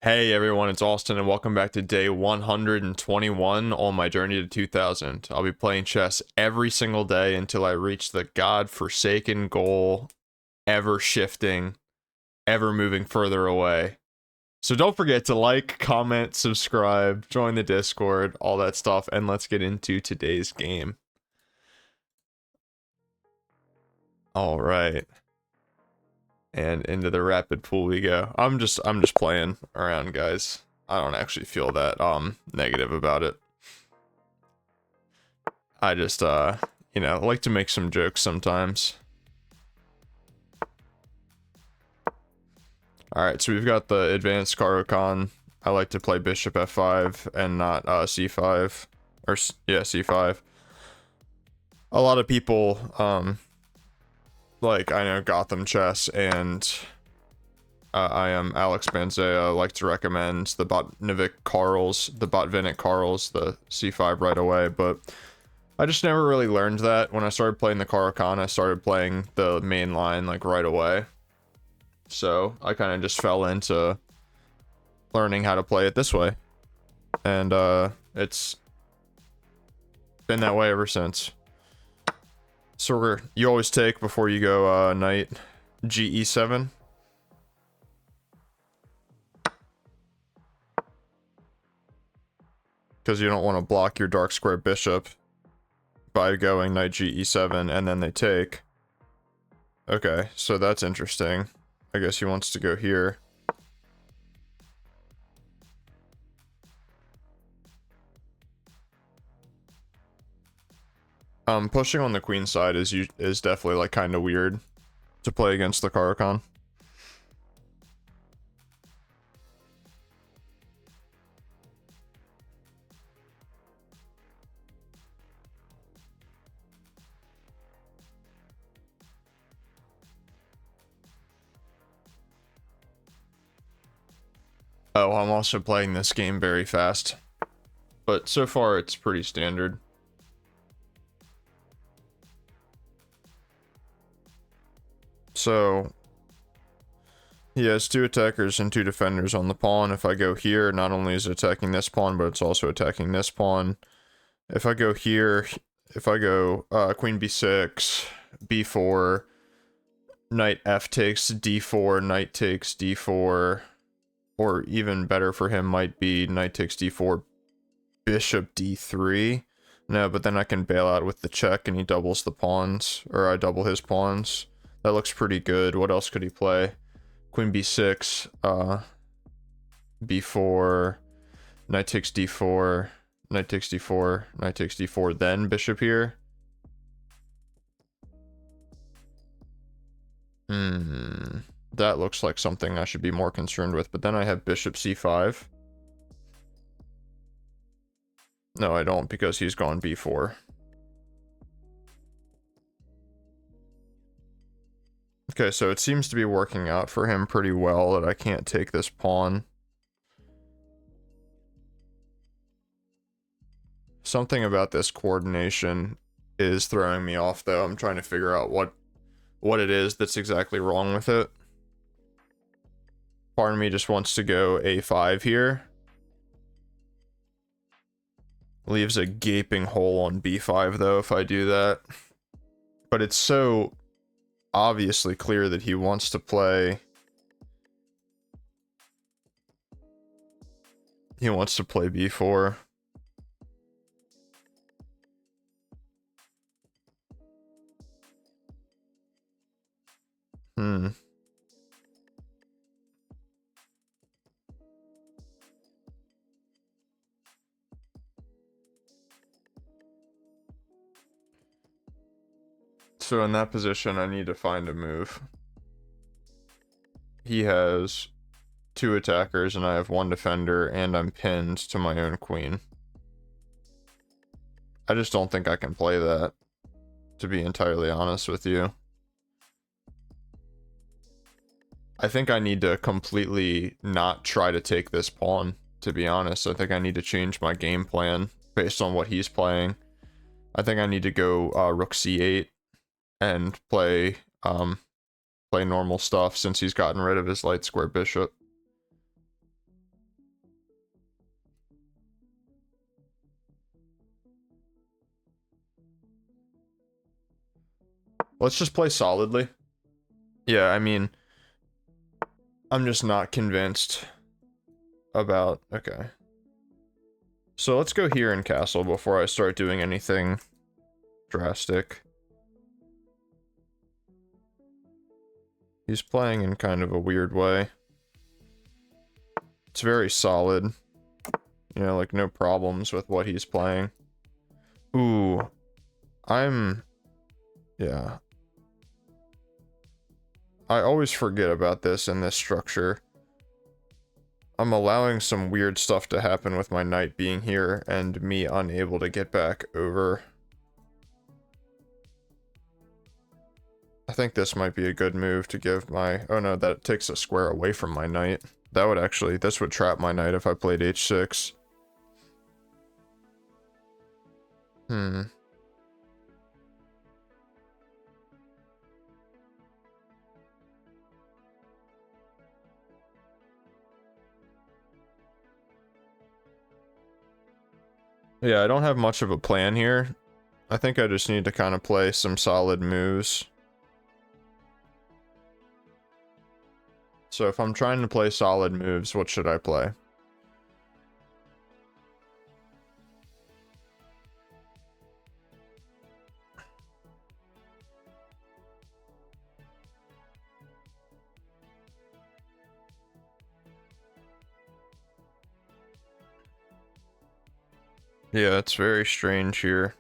Hey everyone, it's Austin and welcome back to day 121 on my journey to 2000. I'll be playing chess every single day until I reach the god-forsaken goal, ever shifting, ever moving further away. So don't forget to like, comment, subscribe, join the Discord, all that stuff, and let's get into today's game. All right. And into the rapid pool we go. I'm just playing around, guys. I don't actually feel that negative about it. I just like to make some jokes sometimes. Alright, so we've got the advanced Caro-Kann. I like to play bishop f5 and not c5. Or, yeah, c5. A lot of people, like, I know Gotham Chess and I am Alex Banzea, like to recommend the Botvinnik Karls, the c5 right away, but I just never really learned that. When I started playing the Caro-Kann, I started playing the main line, like, right away. So I kind of just fell into learning how to play it this way. And it's been that way ever since. So you always take before you go knight ge7. Because you don't want to block your dark square bishop by going knight ge7 and then they take. Okay, so that's interesting. I guess he wants to go here. Pushing on the queen side is definitely like kind of weird to play against the Caro-Kann. Oh, I'm also playing this game very fast. But so far it's pretty standard. So he has two attackers and two defenders on the pawn. If I go here, not only is it attacking this pawn, but it's also attacking this pawn. If I go here, if I go queen b6, b4, knight f takes d4, knight takes d4, or even better for him might be knight takes d4, bishop d3. No, but then I can bail out with the check and he doubles the pawns, or I double his pawns. That looks pretty good. What else could he play? Queen b6, b4, knight takes d4, knight takes d4, knight takes d4, then bishop here. That looks like something I should be more concerned with, but then I have bishop c5. No, I don't, because he's gone b4. Okay, so it seems to be working out for him pretty well that I can't take this pawn. Something about this coordination is throwing me off, though. I'm trying to figure out what it is that's exactly wrong with it. Part of me just wants to go a5 here. Leaves a gaping hole on b5, though, if I do that. But it's so obviously clear that he wants to play... He wants to play b4. So in that position, I need to find a move. He has two attackers and I have one defender and I'm pinned to my own queen. I just don't think I can play that, to be entirely honest with you. I think I need to completely not try to take this pawn, to be honest. I think I need to change my game plan based on what he's playing. I think I need to go rook c8 and play normal stuff since he's gotten rid of his light square bishop. Let's just play solidly. Yeah, I mean, I'm just not convinced about... Okay. So let's go here in castle before I start doing anything drastic. He's playing in kind of a weird way. It's very solid. You know, like no problems with what he's playing. Ooh. Yeah. I always forget about this in this structure. I'm allowing some weird stuff to happen with my knight being here and me unable to get back over. I think this might be a good move to give my... Oh no, that takes a square away from my knight. That would actually... This would trap my knight if I played h6. Yeah, I don't have much of a plan here. I think I just need to kind of play some solid moves. So if I'm trying to play solid moves, what should I play? Yeah, it's very strange here.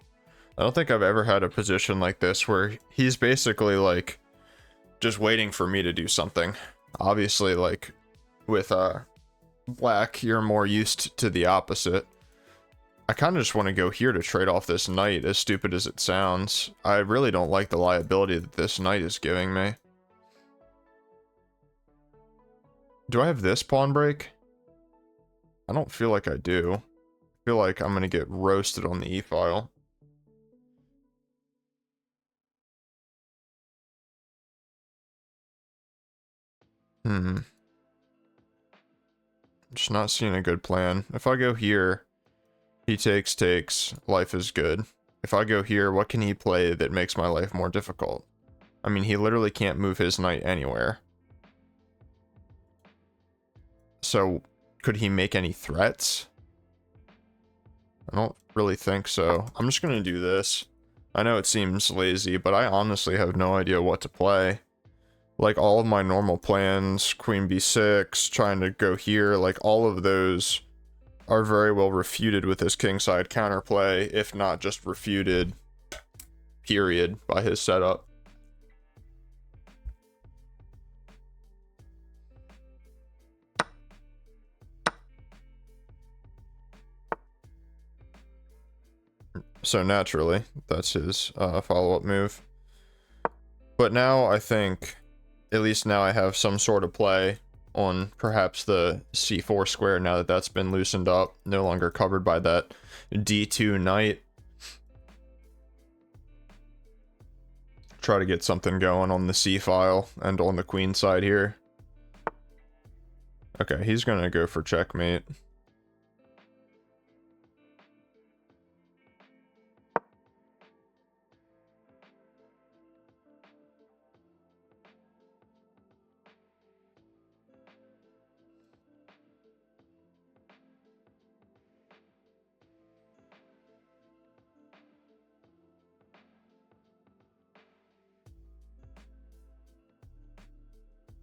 I don't think I've ever had a position like this where he's basically like just waiting for me to do something. Obviously, like with black, you're more used to the opposite. I kind of just want to go here to trade off this knight, as stupid as it sounds. I really don't like the liability that this knight is giving me. Do I have this pawn break? I don't feel like I do. I feel like I'm going to get roasted on the e-file. Just not seeing a good plan. If I go here, he takes, life is good. If I go here, what can he play that makes my life more difficult? I mean, he literally can't move his knight anywhere. So, could he make any threats? I don't really think so. I'm just gonna do this. I know it seems lazy, but I honestly have no idea what to play. Like, all of my normal plans, queen b6, trying to go here, like, all of those are very well refuted with his kingside counterplay, if not just refuted, period, by his setup. So naturally, that's his follow-up move. But now I think, at least now I have some sort of play on perhaps the c4 square now that that's been loosened up, no longer covered by that d2 knight. Try to get something going on the c file and on the queen side here. Okay, he's gonna go for checkmate.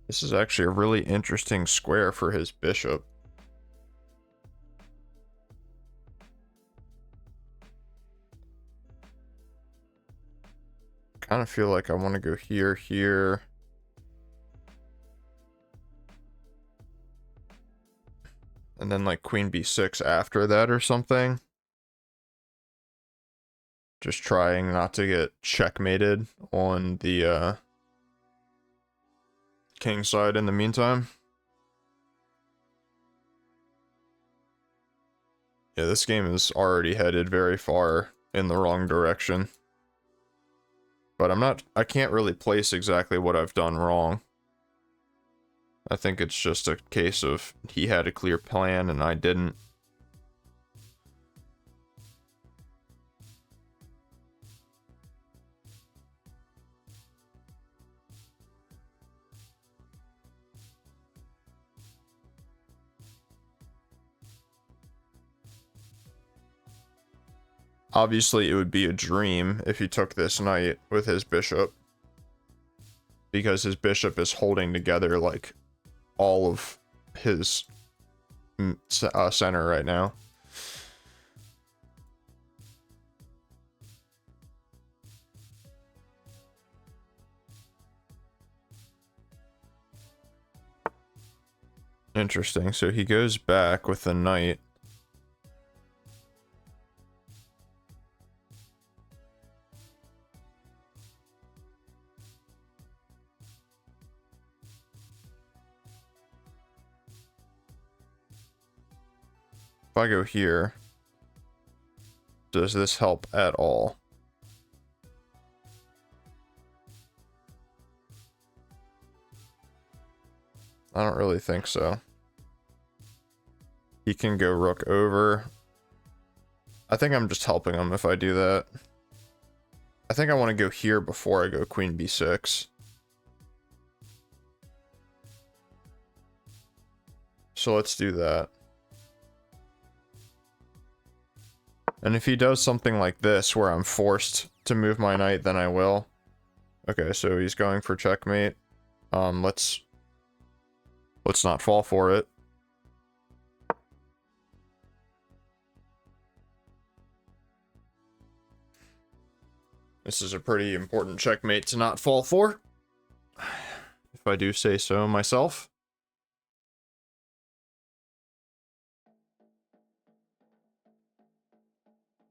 This is actually a really interesting square for his bishop. Kind of feel like I want to go here, here. And then like queen b6 after that or something. Just trying not to get checkmated on the king side in the meantime. Yeah, this game is already headed very far in the wrong direction. But I can't really place exactly what I've done wrong. I think it's just a case of he had a clear plan and I didn't. Obviously, it would be a dream if he took this knight with his bishop, because his bishop is holding together, like, all of his center right now. Interesting. So he goes back with the knight. If I go here, does this help at all? I don't really think so. He can go rook over. I think I'm just helping him if I do that. I think I want to go here before I go queen b6. So let's do that. And if he does something like this, where I'm forced to move my knight, then I will. Okay, so he's going for checkmate. Let's not fall for it. This is a pretty important checkmate to not fall for, if I do say so myself.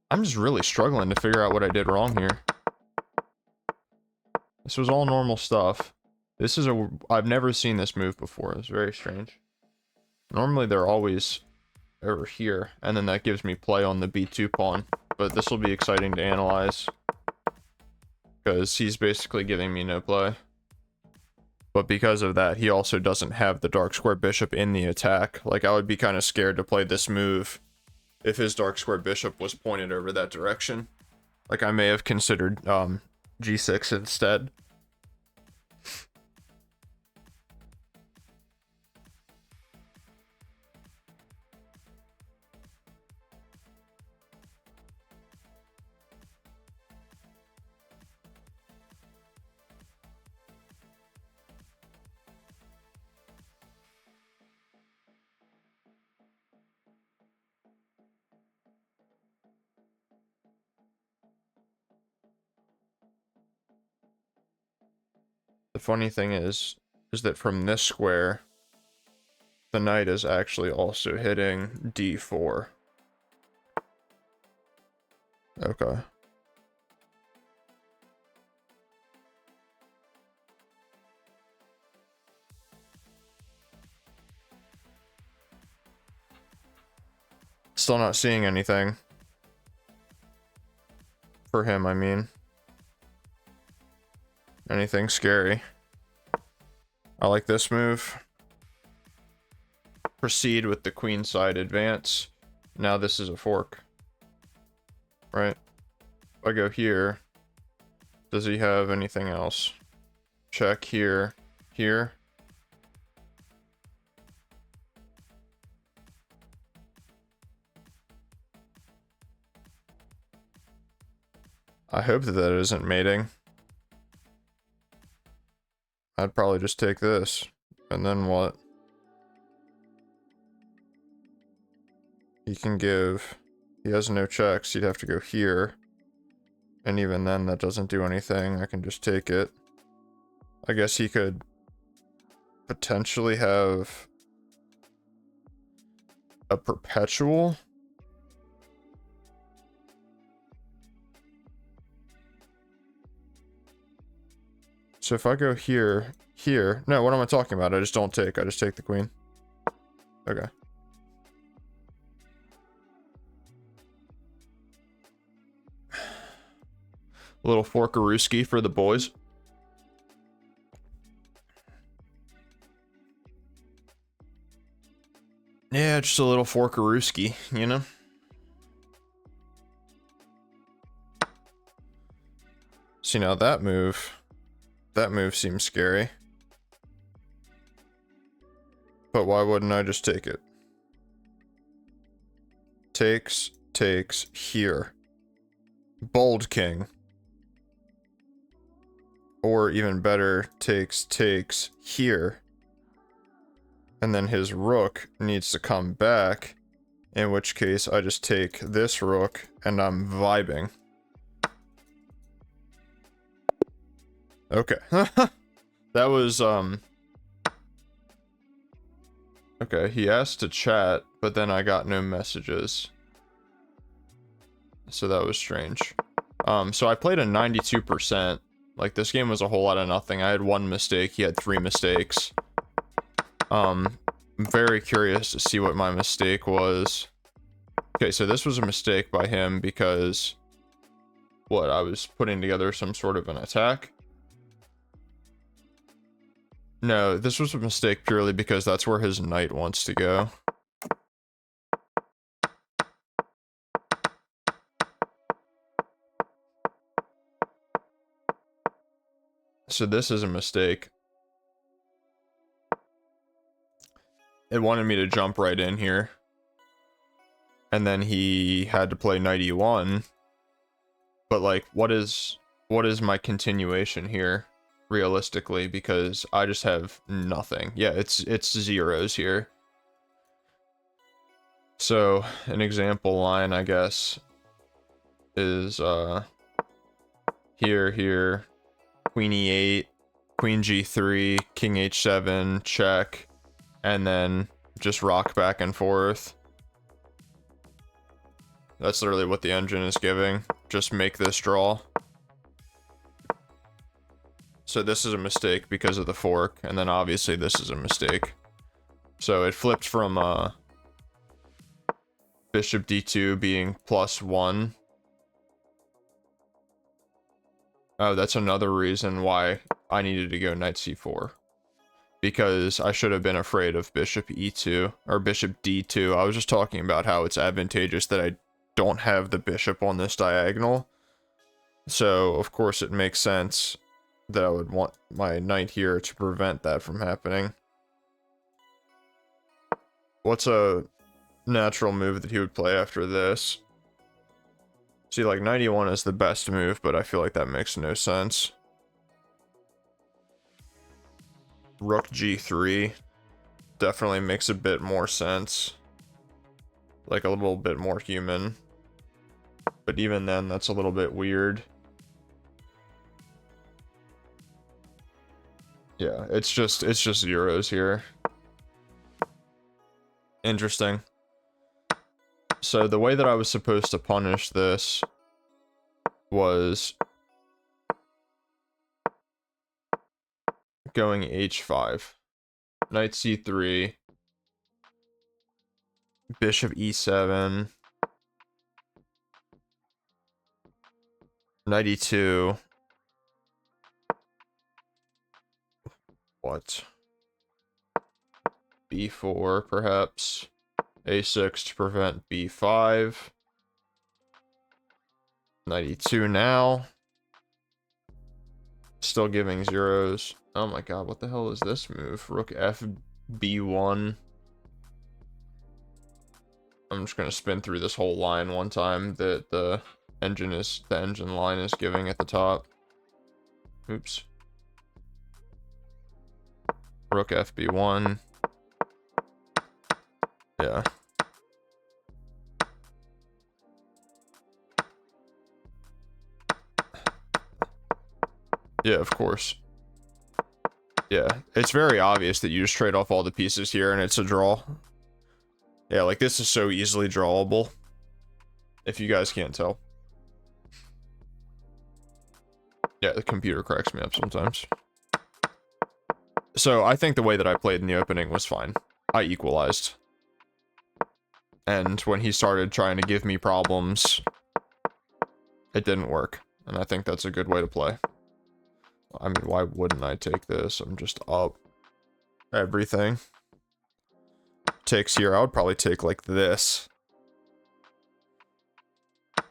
I'm just really struggling to figure out what I did wrong here. This was all normal stuff. This is I've never seen this move before. It's very strange. Normally they're always over here, and then that gives me play on the b2 pawn. But this will be exciting to analyze, because he's basically giving me no play. But because of that, he also doesn't have the dark square bishop in the attack. Like, I would be kind of scared to play this move if his dark square bishop was pointed over that direction. Like, I may have considered g6 instead. The funny thing is that from this square, the knight is actually also hitting d4. Okay. Still not seeing anything. For him, I mean. Anything scary. I like this move. Proceed with the queen side advance. Now this is a fork. Right? If I go here, does he have anything else? Check here. Here. I hope that isn't mating. I'd probably just take this. And then what? He can give... He has no checks. He'd have to go here. And even then, that doesn't do anything. I can just take it. I guess he could potentially have a perpetual. So if I go here, here... No, what am I talking about? I just don't take. I just take the queen. Okay. A little forkarooski for the boys. Yeah, just a little forkarooski, you know? See, now that move seems scary. But why wouldn't I just take it? Takes here. bold king. Or even better, takes here. And then his rook needs to come back. In which case, I just take this rook, and I'm vibing. Okay. That was, okay, he asked to chat, but then I got no messages. So that was strange. So I played a 92%. Like, this game was a whole lot of nothing. I had 1 mistake, he had 3 mistakes. I'm very curious to see what my mistake was. Okay, so this was a mistake by him because... What, I was putting together some sort of an attack? No, this was a mistake purely because that's where his knight wants to go. So this is a mistake. It wanted me to jump right in here. And then he had to play knight e1. But like, what is my continuation here, realistically? Because I just have nothing. Yeah, it's zeros here. So, an example line, I guess, is, here, queen e8, queen g3, king h7, check, and then just rock back and forth. That's literally what the engine is giving. Just make this draw. So this is a mistake because of the fork, and then obviously this is a mistake. So it flipped from, bishop d2 being +1. Oh, that's another reason why I needed to go knight c4. Because I should have been afraid of bishop e2, or bishop d2. I was just talking about how it's advantageous that I don't have the bishop on this diagonal. So, of course, it makes sense that I would want my knight here to prevent that from happening. What's a natural move that he would play after this? See, like, knight e1 is the best move, but I feel like that makes no sense. Rook g3 definitely makes a bit more sense. Like, a little bit more human. But even then, that's a little bit weird. Yeah, it's just zeros here. Interesting. So the way that I was supposed to punish this was going h5, knight c3, bishop e7, knight e2. What? b4, perhaps. a6 to prevent b5. Knight e2 now. Still giving zeros. Oh my god, what the hell is this move? Rook f b1. I'm just gonna spin through this whole line one time that the engine line is giving at the top. Oops. Rook f b1. Yeah. Yeah, of course. Yeah, it's very obvious that you just trade off all the pieces here and it's a draw. Yeah, like this is so easily drawable. If you guys can't tell. Yeah, the computer cracks me up sometimes. So I think the way that I played in the opening was fine. I equalized. And when he started trying to give me problems, it didn't work. And I think that's a good way to play. I mean, why wouldn't I take this? I'm just up everything. Takes here, I would probably take like this.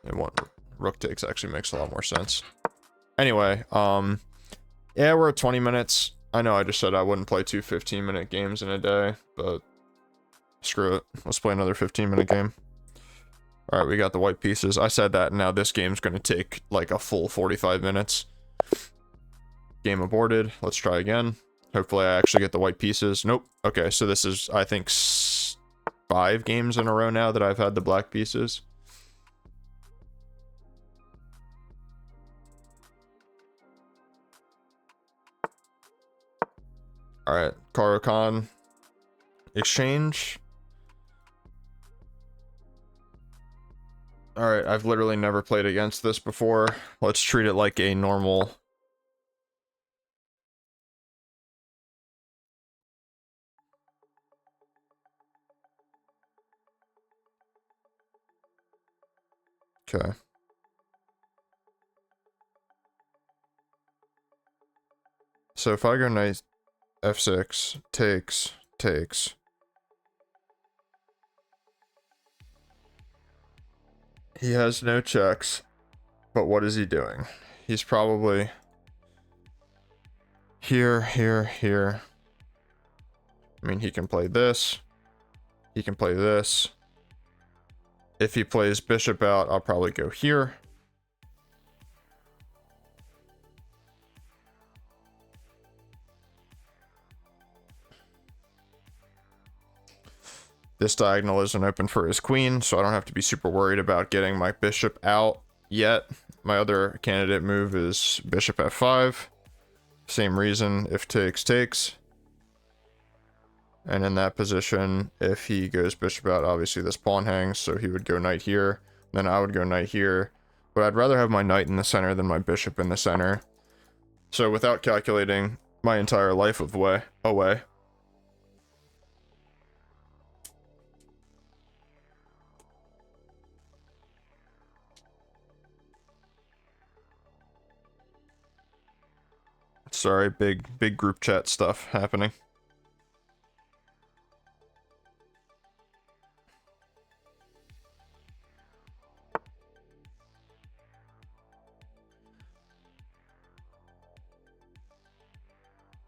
And what rook takes actually makes a lot more sense. Anyway, yeah, we're at 20 minutes. I know I just said I wouldn't play 2 15-minute games in a day, but screw it. Let's play another 15-minute game. All right, we got the white pieces. I said that, and now this game's going to take like a full 45 minutes. Game aborted. Let's try again. Hopefully I actually get the white pieces. Nope. Okay, so this is, I think, 5 games in a row now that I've had the black pieces. All right, Caro-Kann. Exchange. All right, I've literally never played against this before. Let's treat it like a normal... Okay. So if I go knight f6, takes. He has no checks, but what is he doing? He's probably here. I mean, he can play this. He can play this. If he plays bishop out, I'll probably go here. This diagonal isn't open for his queen, so I don't have to be super worried about getting my bishop out yet. My other candidate move is bishop f5. Same reason, if takes. And in that position, if he goes bishop out, obviously this pawn hangs, so he would go knight here. Then I would go knight here. But I'd rather have my knight in the center than my bishop in the center. So without calculating my entire life away. Sorry, big group chat stuff happening.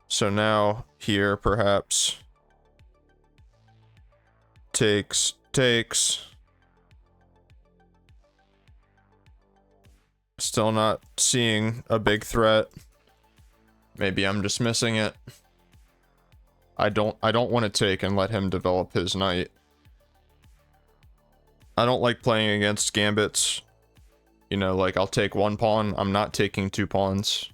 So now here perhaps takes. Still not seeing a big threat. Maybe I'm just missing it. I don't want to take and let him develop his knight. I don't like playing against gambits. You know, like I'll take 1 pawn, I'm not taking 2 pawns.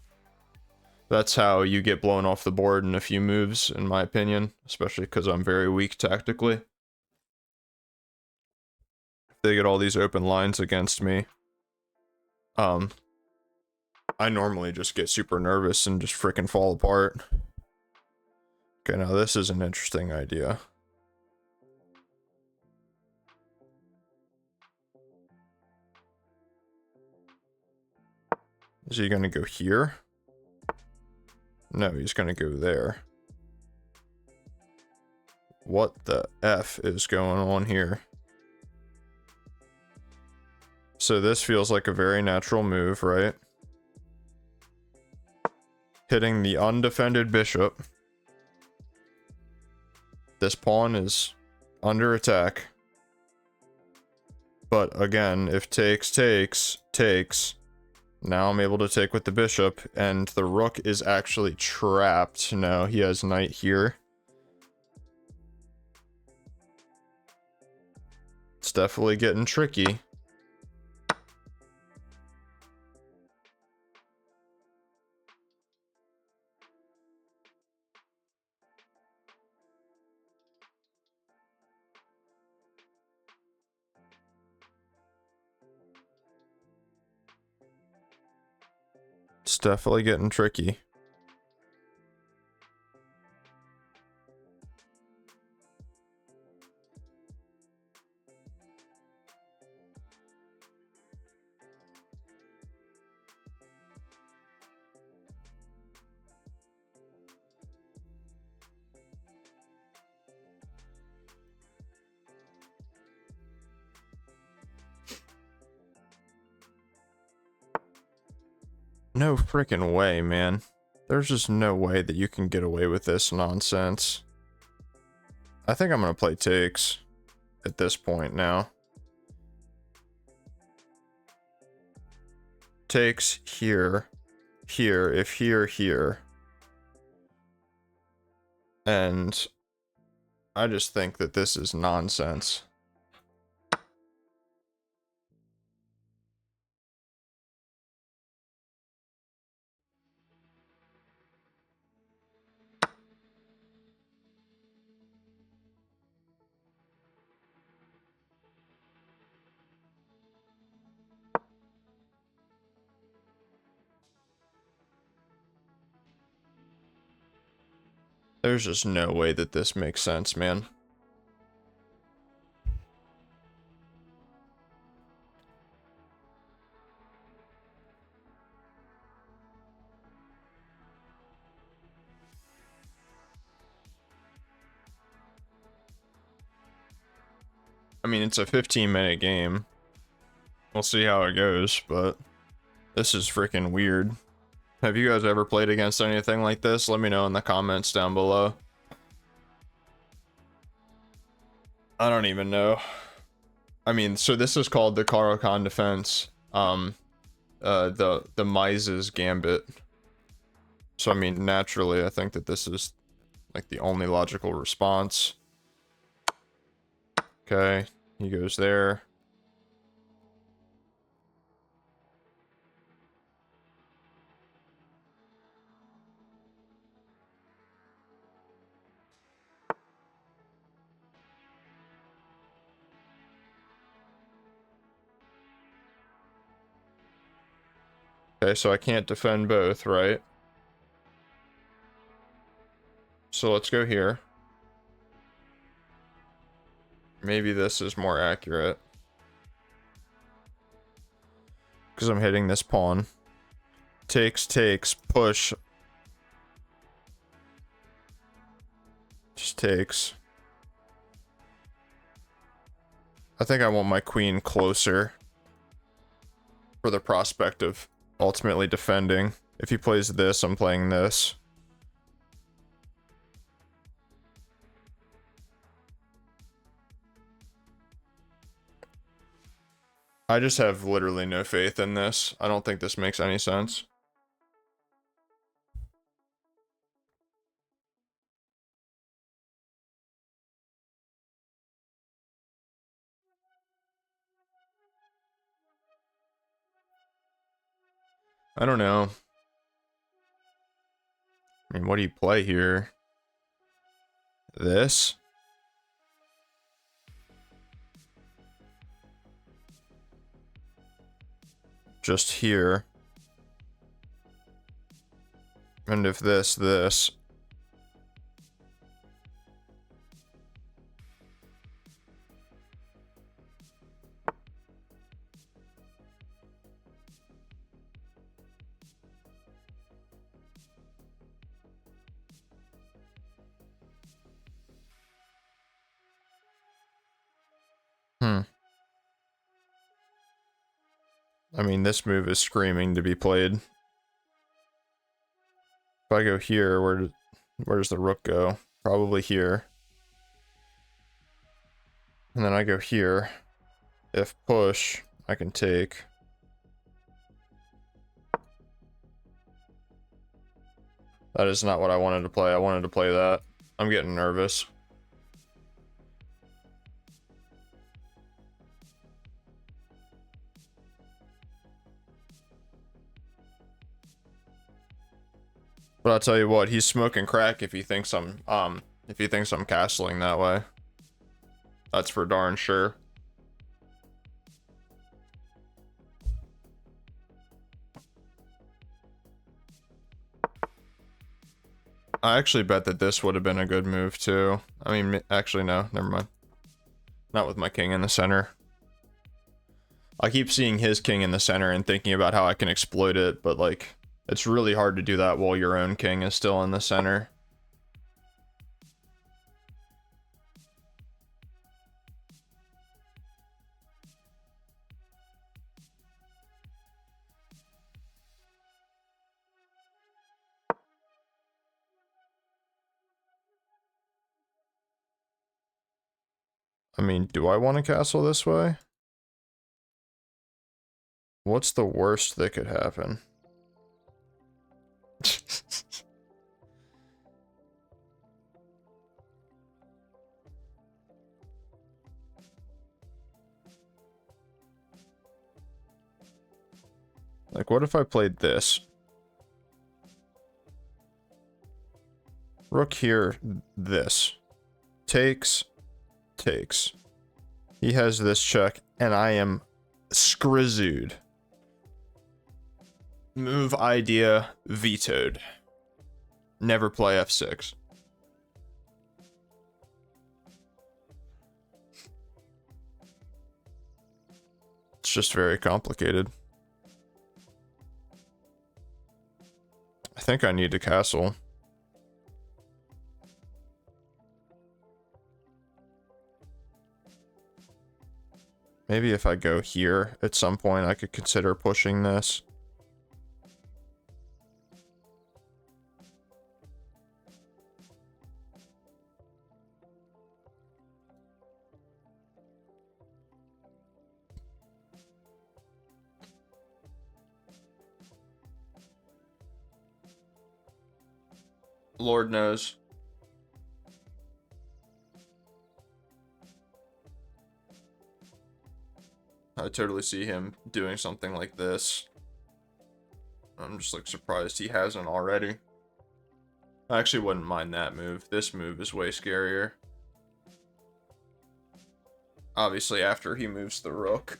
That's how you get blown off the board in a few moves, in my opinion, especially because I'm very weak tactically. They get all these open lines against me. I normally just get super nervous and just freaking fall apart. Okay, now this is an interesting idea. Is he gonna go here? No, he's gonna go there. What the F is going on here? So this feels like a very natural move, right? Hitting the undefended bishop. This pawn is under attack. But again, if takes. Now I'm able to take with the bishop, and the rook is actually trapped. No, he has knight here. It's definitely getting tricky. It's definitely getting tricky. No freaking way, man. There's just no way that you can get away with this nonsense. I think I'm gonna play takes at this point now. takes here, here, if here, here. And I just think that this is nonsense. There's just no way that this makes sense, man. I mean, it's a 15-minute game. We'll see how it goes, but this is freaking weird. Have you guys ever played against anything like this? Let me know in the comments down below. I don't even know. I mean, so this is called the Caro-Kann defense. The Mises Gambit. So I mean, naturally, I think that this is like the only logical response. Okay, he goes there. Okay, so I can't defend both, right? So let's go here. Maybe this is more accurate. Because I'm hitting this pawn. Takes, push. Just takes. I think I want my queen closer for the prospect of ultimately defending. If he plays this, I'm playing this. I just have literally no faith in this. I don't think this makes any sense. I don't know. I mean, what do you play here? This? Just here. And if this. I mean, this move is screaming to be played. If I go here, where does the rook go? Probably here. And then I go here. If push, I can take. That is not what I wanted to play. I wanted to play that. I'm getting nervous. But I'll tell you what, he's smoking crack if he thinks I'm castling that way. That's for darn sure. I actually bet that this would have been a good move too. I mean, actually no, never mind. Not with my king in the center. I keep seeing his king in the center and thinking about how I can exploit it, but like, it's really hard to do that while your own king is still in the center. I mean, do I want to castle this way? What's the worst that could happen? Like, what if I played this? Rook here, this. Takes, takes. He has this check, and I am scrizooed. Move idea vetoed. Never play f6. It's just very complicated. I think I need to castle. Maybe if I go here at some point, I could consider pushing this. Lord knows. I totally see him doing something like this. I'm just like surprised he hasn't already. I actually wouldn't mind that move. This move is way scarier. Obviously after he moves the rook.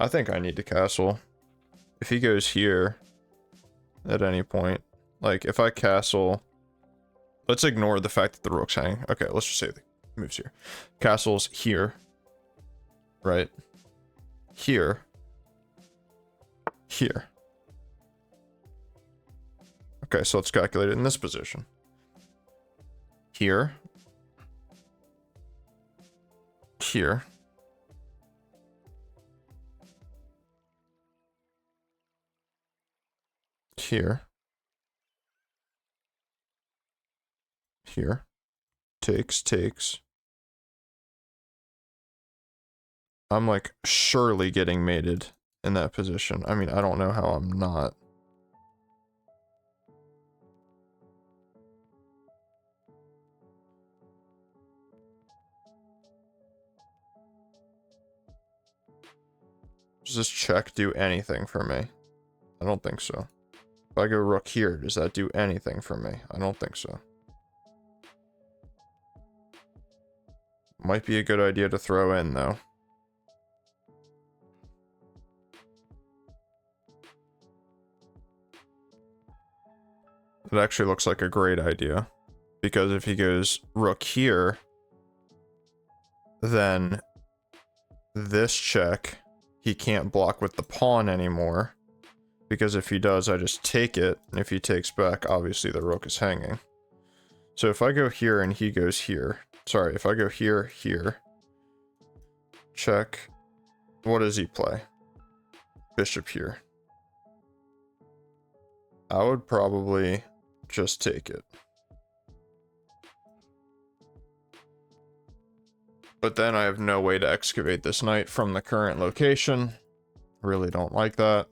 I think I need to castle. If he goes here at any point, like if I castle, let's ignore the fact that the rook's hanging. Okay, let's just say the moves here. Castle's here, right? Here. Here. Okay, so let's calculate it in this position. Here. Here. Here. Here. Takes, takes. I'm like surely getting mated in that position. I mean, I don't know how I'm not. Does this check do anything for me? I don't think so. If I go rook here, does that do anything for me? I don't think so. Might be a good idea to throw in, though. It actually looks like a great idea. Because if he goes rook here, then this check, he can't block with the pawn anymore. Because if he does, I just take it. And if he takes back, obviously the rook is hanging. So if I go here and he goes here. Sorry, if I go here, here. Check. What does he play? Bishop here. I would probably just take it. But then I have no way to excavate this knight from the current location. Really don't like that.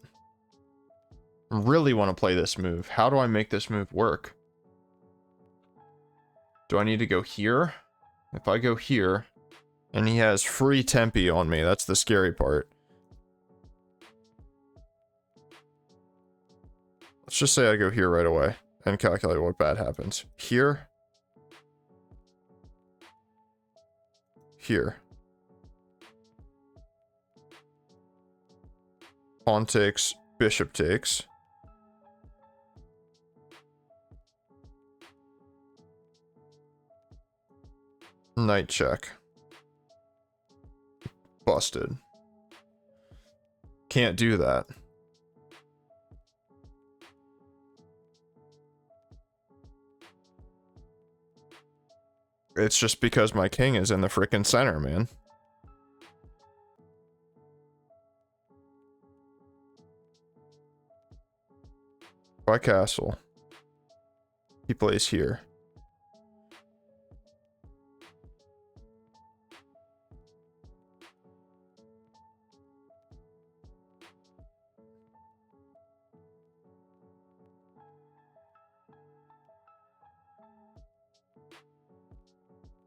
Really want to play this move. How do I make this move work? Do I need to go here? If I go here, and he has free tempi on me, that's the scary part. Let's just say I go here right away and calculate what bad happens. Here. Here. Pawn takes, bishop takes. Knight check. Busted. Can't do that. It's just because my king is in the frickin' center, man. By castle. He plays here.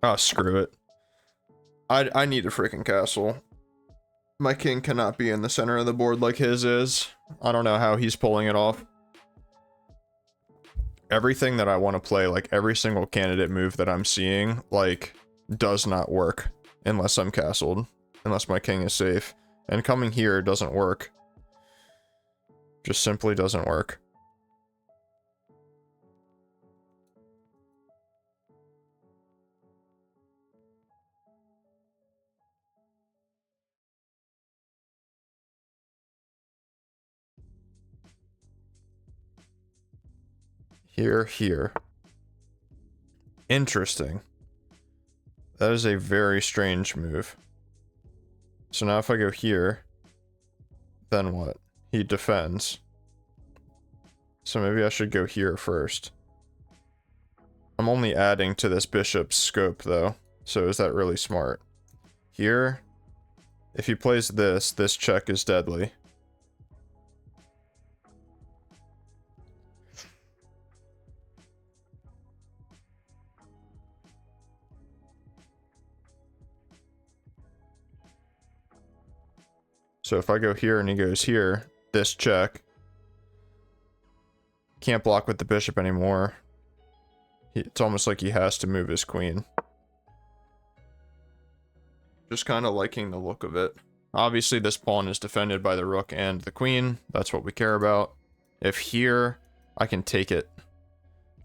Oh, screw it. I need a freaking castle. My king cannot be in the center of the board like his is. I don't know how he's pulling it off. Everything that I want to play, like every single candidate move that I'm seeing, like, does not work unless I'm castled. Unless my king is safe. And coming here doesn't work. Just simply doesn't work. Here. Interesting. That is a very strange move. So now if I go here, then what? He defends. So maybe I should go here first. I'm only adding to this bishop's scope though, so is that really smart? Here, if he plays this, this check is deadly. So if I go here and he goes here, this check. Can't block with the bishop anymore. It's almost like he has to move his queen. Just kind of liking the look of it. Obviously this pawn is defended by the rook and the queen. That's what we care about. If here, I can take it.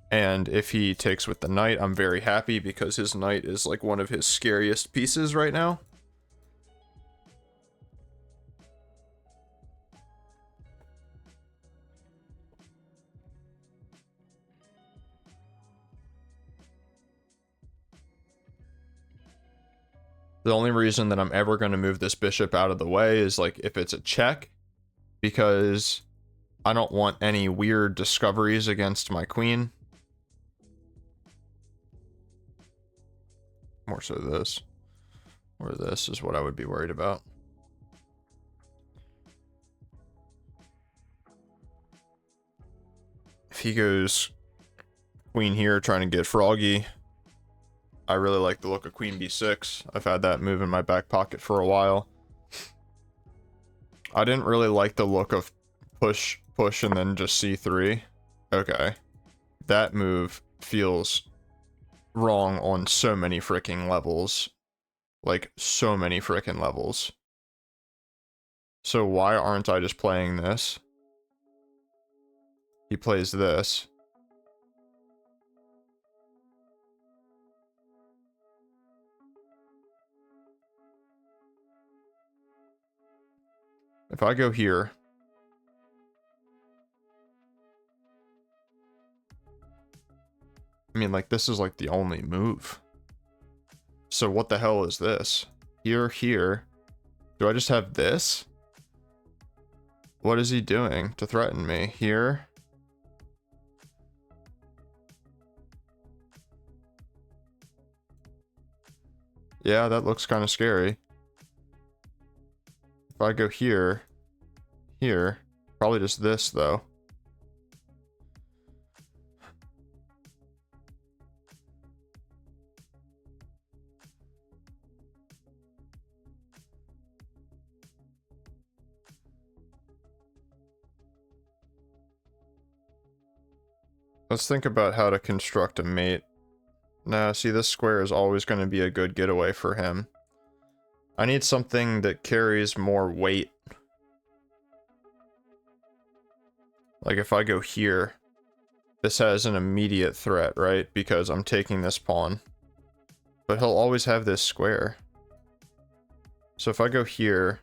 And if he takes with the knight, I'm very happy because his knight is like one of his scariest pieces right now. The only reason that I'm ever going to move this bishop out of the way is like if it's a check, because I don't want any weird discoveries against my queen. More so this. Or this is what I would be worried about. If he goes queen here trying to get froggy, I really like the look of queen b6. I've had that move in my back pocket for a while. I didn't really like the look of push, and then just c3. Okay. That move feels wrong on so many freaking levels. Like, so many freaking levels. So why aren't I just playing this? He plays this. If I go here, I mean, like, this is like the only move. So what the hell is this? Here. Do I just have this? What is he doing to threaten me? Here. Yeah, that looks kind of scary. If I go here, probably just this though. Let's think about how to construct a mate. Nah, see, this square is always going to be a good getaway for him. I need something that carries more weight. Like if I go here, this has an immediate threat, right? Because I'm taking this pawn. But he'll always have this square. So if I go here,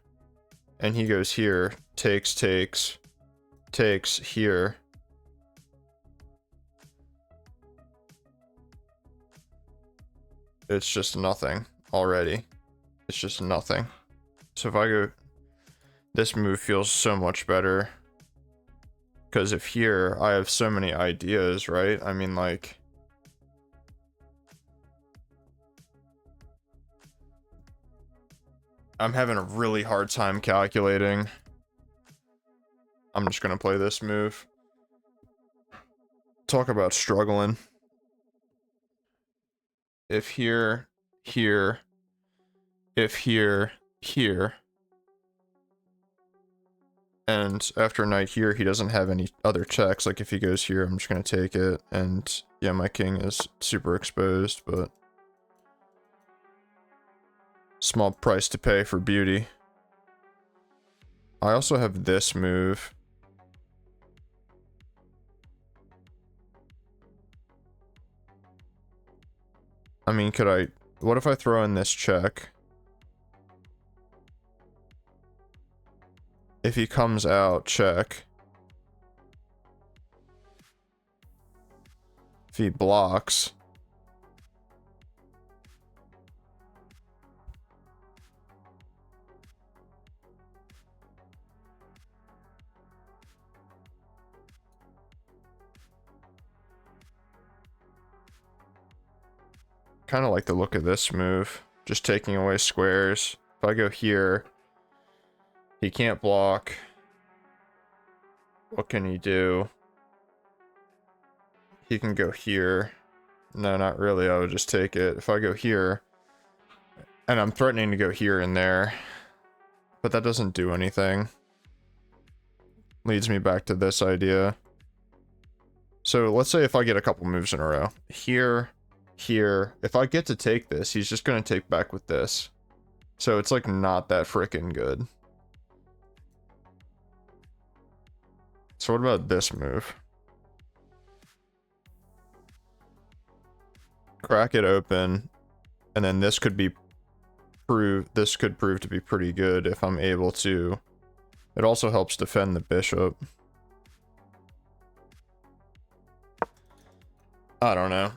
and he goes here, takes, here. it's just nothing already. It's just nothing. So if I go, this move feels so much better. Because if here, I have so many ideas, right? I mean, like, I'm having a really hard time calculating. I'm just gonna play this move. Talk about struggling. If here, here, if here, here. And after knight here, he doesn't have any other checks. Like if he goes here, I'm just gonna take it. And yeah, my king is super exposed, but small price to pay for beauty. I also have this move. I mean, could I... What if I throw in this check? If he comes out, check. If he blocks... Kind of like the look of this move. Just taking away squares. If I go here, he can't block. What can he do? He can go here. No, not really. I would just take it. If I go here, and I'm threatening to go here and there, but that doesn't do anything. Leads me back to this idea. So let's say if I get a couple moves in a row. Here, here. If I get to take this, he's just going to take back with this. So it's like not that freaking good. So what about this move? Crack it open, and then this could prove to be pretty good if I'm able to. It also helps defend the bishop. I don't know.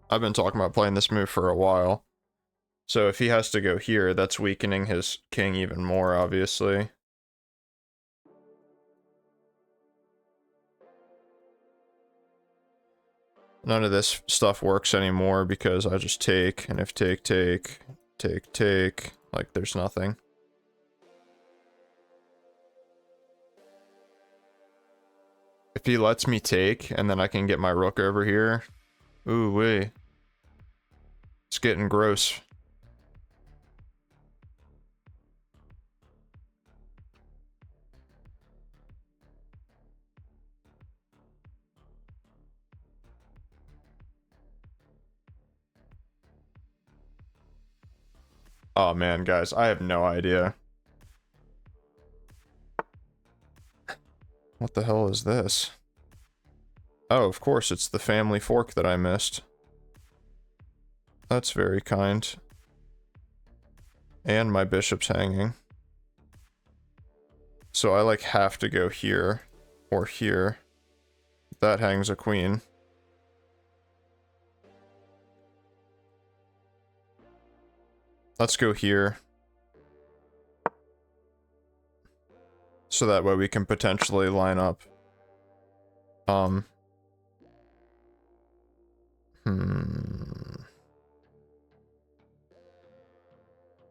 I've been talking about playing this move for a while. So if he has to go here, that's weakening his king even more, obviously. None of this stuff works anymore because I just take, and if take, like there's nothing. If he lets me take, and then I can get my rook over here. Ooh wee. It's getting gross. Oh man, guys, I have no idea. What the hell is this? Oh, of course, it's the family fork that I missed. That's very kind. And my bishop's hanging. So I like have to go here or here. That hangs a queen. Let's go here. So that way we can potentially line up.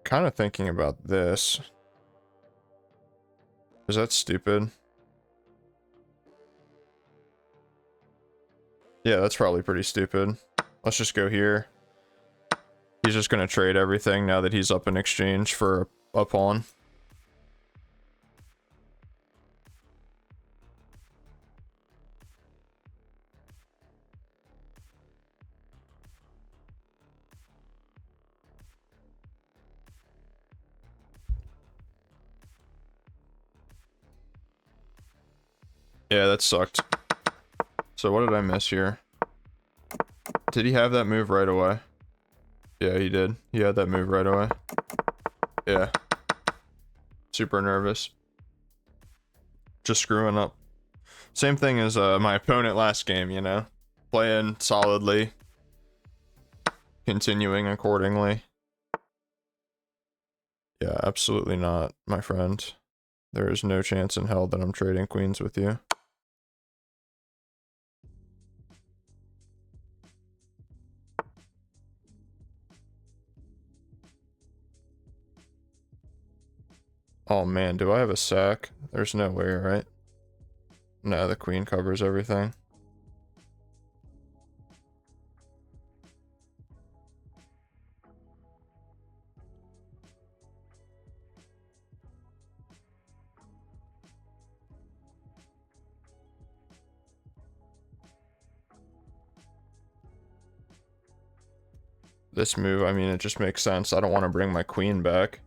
Kind of thinking about this. Is that stupid? Yeah, that's probably pretty stupid. Let's just go here. He's just gonna trade everything now that he's up in exchange for a pawn. Yeah, that sucked. So what did I miss here? Did he have that move right away? Yeah, he did. He had that move right away. Yeah. Super nervous. Just screwing up. Same thing as my opponent last game, you know? Playing solidly. continuing accordingly. Yeah, absolutely not, my friend. There is no chance in hell that I'm trading queens with you. Oh man, do I have a sack? There's no way, right? No, the queen covers everything. This move, I mean, it just makes sense. I don't want to bring my queen back.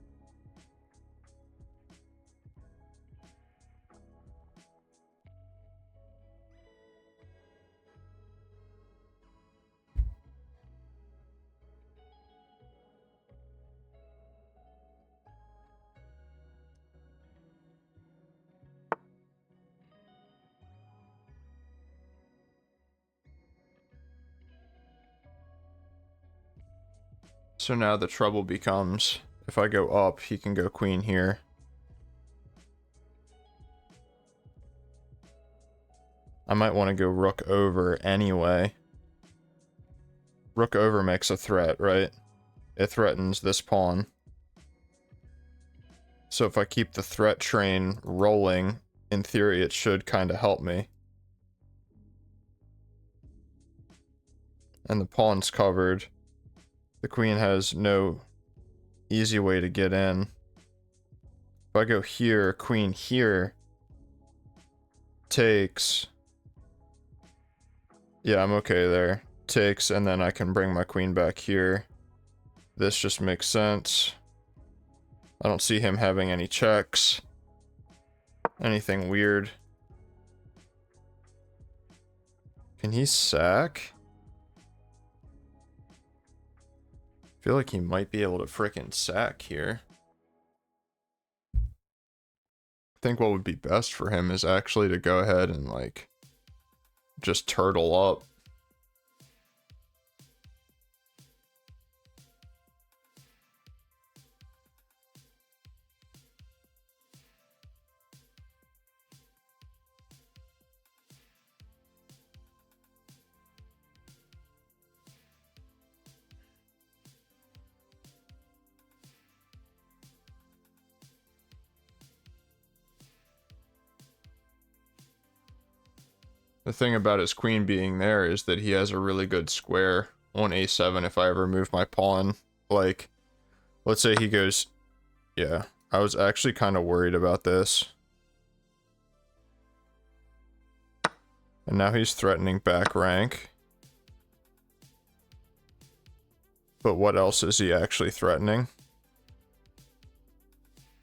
So now the trouble becomes, if I go up, he can go queen here. I might want to go rook over anyway. Rook over makes a threat, right? It threatens this pawn. So if I keep the threat train rolling, in theory it should kind of help me. And the pawn's covered. The queen has no easy way to get in. If I go here, queen here, takes. Yeah, I'm okay there. Takes, and then I can bring my queen back here. This just makes sense. I don't see him having any checks. Anything weird. Can he sack? I feel like he might be able to frickin' sack here. I think what would be best for him is actually to go ahead and, like, just turtle up. The thing about his queen being there is that he has a really good square on a7 if I ever move my pawn. Like, let's say he goes... Yeah, I was actually kind of worried about this. And now he's threatening back rank. But what else is he actually threatening?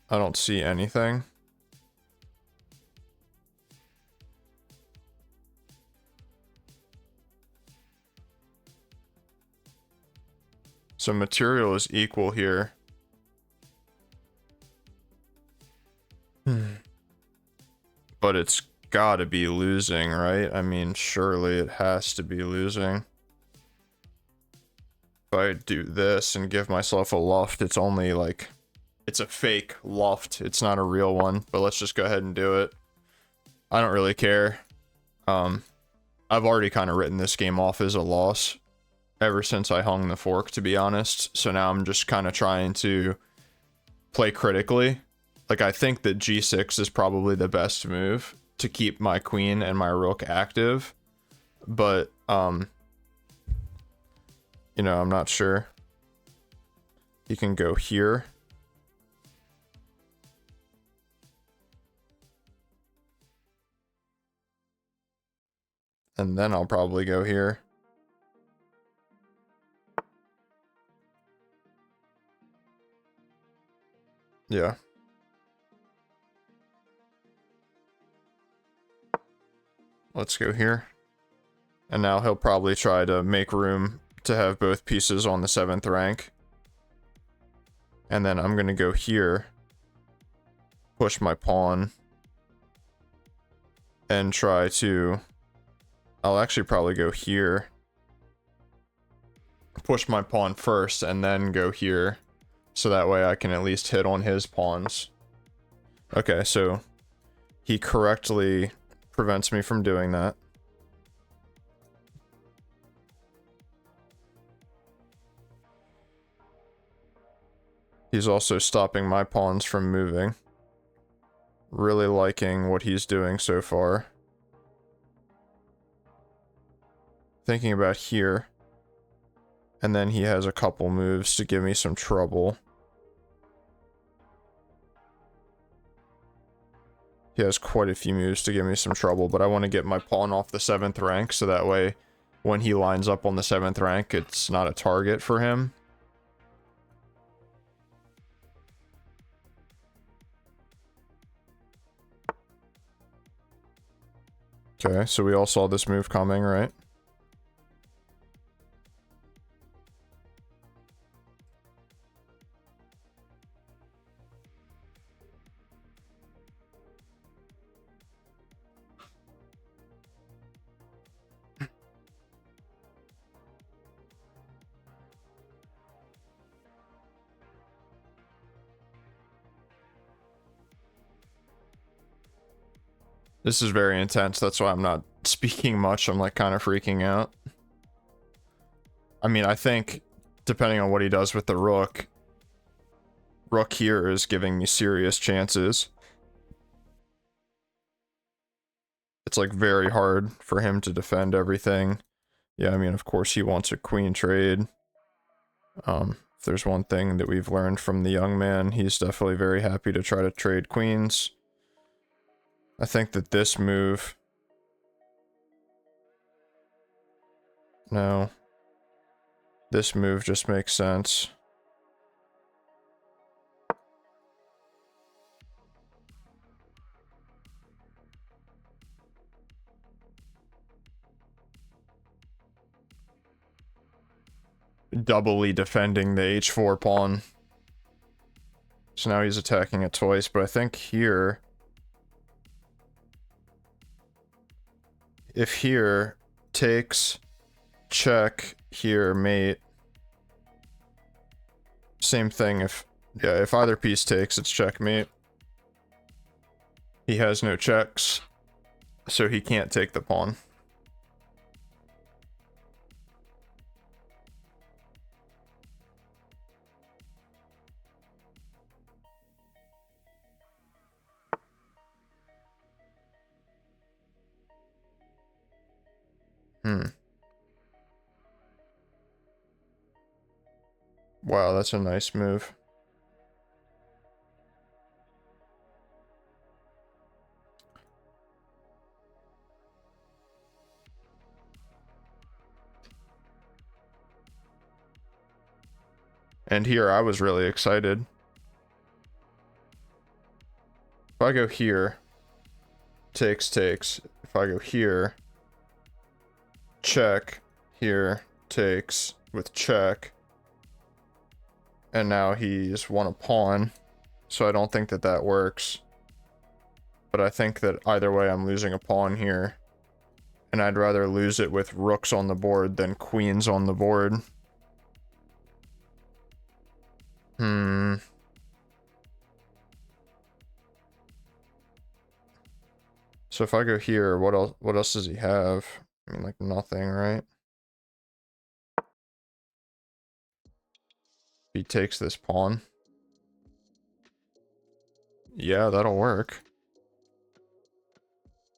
I don't see anything. So material is equal here. But it's gotta be losing, right? I mean, surely it has to be losing. If I do this and give myself a loft, it's only like... It's a fake loft. It's not a real one. But let's just go ahead and do it. I don't really care. I've already kind of written this game off as a loss ever since I hung the fork, to be honest. So now I'm just kind of trying to play critically. Like, I think that g6 is probably the best move to keep my queen and my rook active. But, you know, I'm not sure. He can go here. And then I'll probably go here. Yeah. Let's go here. And now he'll probably try to make room to have both pieces on the 7th rank. And then I'm gonna go here. Push my pawn. And try to... I'll actually probably go here. push my pawn first and then go here. So that way I can at least hit on his pawns. Okay, so he correctly prevents me from doing that. He's also stopping my pawns from moving. Really liking what he's doing so far. Thinking about here. And then he has a couple moves to give me some trouble. He has quite a few moves to give me some trouble, but I want to get my pawn off the 7th rank, so that way when he lines up on the 7th rank, it's not a target for him. Okay, so we all saw this move coming, right? This is very intense, that's why I'm not speaking much, I'm like kind of freaking out. I mean, I think, depending on what he does with the rook, rook here is giving me serious chances. It's like very hard for him to defend everything. Yeah, I mean, of course he wants a queen trade. If there's one thing that we've learned from the young man, he's definitely very happy to try to trade queens. I think that this move... No. This move just makes sense. Doubly defending the h4 pawn. So now he's attacking it twice, but I think here... If here takes, check, here, mate. Same thing if... Yeah, if either piece takes, it's checkmate. He has no checks, so he can't take the pawn. Wow, that's a nice move. And here, I was really excited. If I go here, takes, takes. If I go here, check, here, takes, with check. And now he's won a pawn, so I don't think that that works. But I think that either way, I'm losing a pawn here. And I'd rather lose it with rooks on the board than queens on the board. So if I go here, what else does he have? I mean, like nothing, right? He takes this pawn. Yeah, that'll work.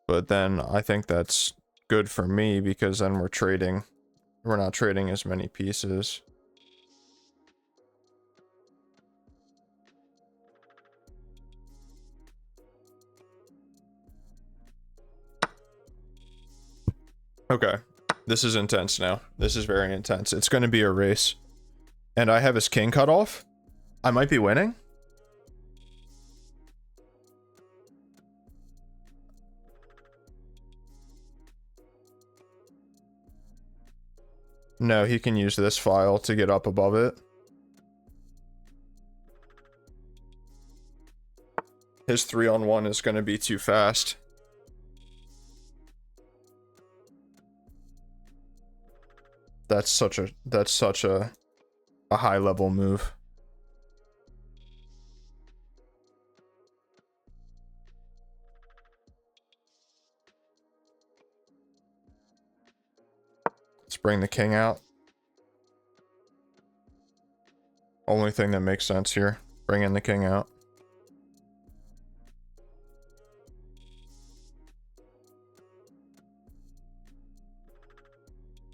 But then I think that's good for me because then we're not trading as many pieces. Okay, this is intense now. This is very intense. It's going to be a race. And I have his king cut off? I might be winning? No, he can use this file to get up above it. His 3-on-1 is going to be too fast. That's such a high level move. Let's bring the king out. Only thing that makes sense here. Bringing the king out.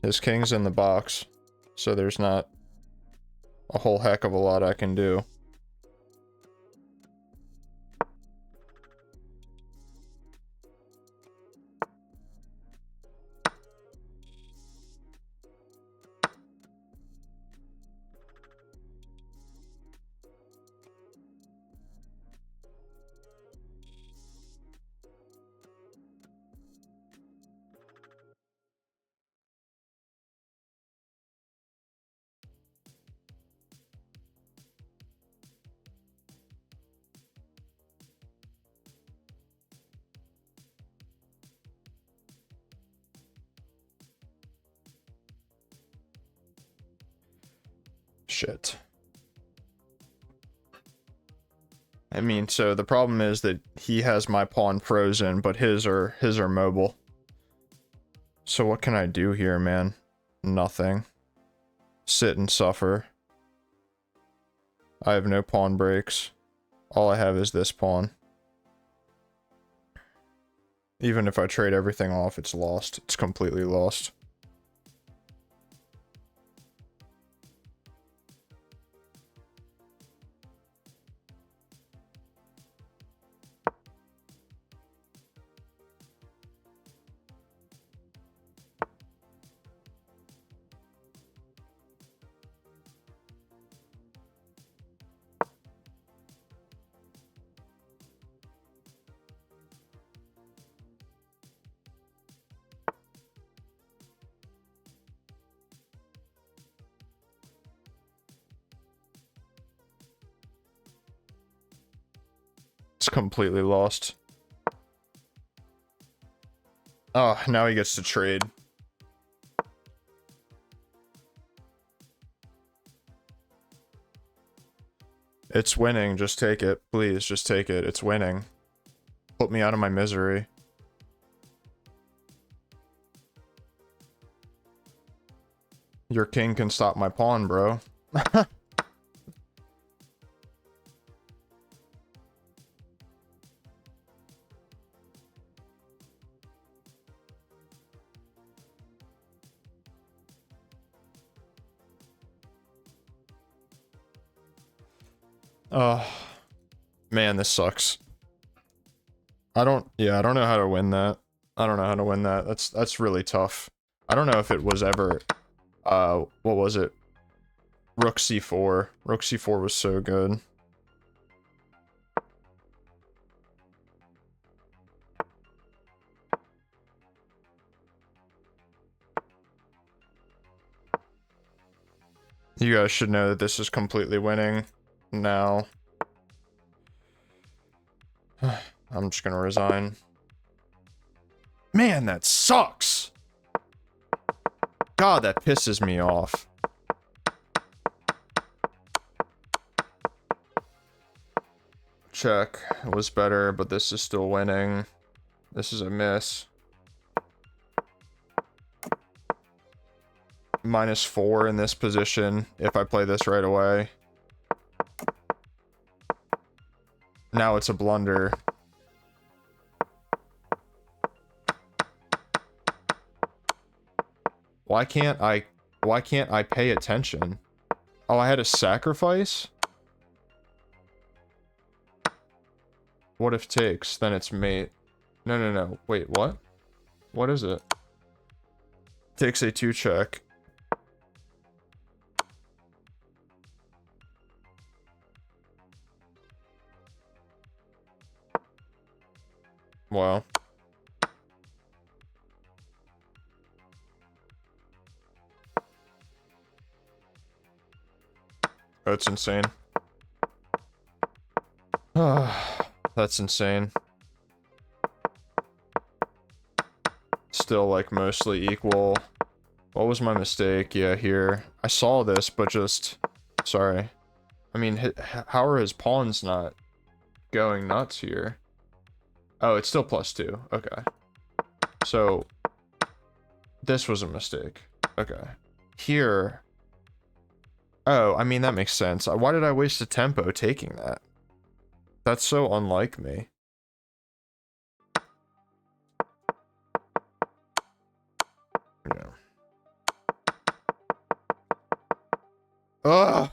His king's in the box, so there's not a whole heck of a lot I can do. Shit. I mean, so the problem is that he has my pawn frozen, but his are mobile. So what can I do here, man? Nothing. Sit and suffer. I have no pawn breaks. All I have is this pawn. Even if I trade everything off, it's lost. It's completely lost. It's completely lost. Oh, now he gets to trade. It's winning, just take it. Please, just take it. It's winning. Put me out of my misery. Your king can stop my pawn, bro. Oh, man, this sucks. I don't know how to win that. I don't know how to win that. That's really tough. I don't know if it was ever, what was it? Rook c4. Rook c4 was so good. You guys should know that this is completely winning now. I'm just gonna resign. Man, that sucks! God, that pisses me off. Check. It was better, but this is still winning. This is a miss. -4 in this position if I play this right away. Now it's a blunder. Why can't I pay attention? Oh, I had a sacrifice? What if takes? Then it's mate. No. Wait, what? What is it? Takes a 2 check. Wow. That's insane. That's insane. Still, like, mostly equal. What was my mistake? Yeah, here. I saw this, but just... Sorry. I mean, how are his pawns not going nuts here? Oh, it's still +2. Okay. So, this was a mistake. Okay. Here... Oh, I mean, that makes sense. Why did I waste a tempo taking that? That's so unlike me. Yeah. Ugh!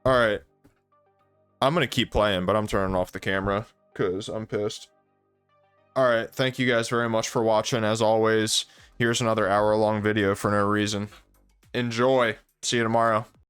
Alright. I'm gonna keep playing, but I'm turning off the camera, because I'm pissed. Alright, thank you guys very much for watching. As always, here's another hour-long video for no reason. Enjoy! See you tomorrow.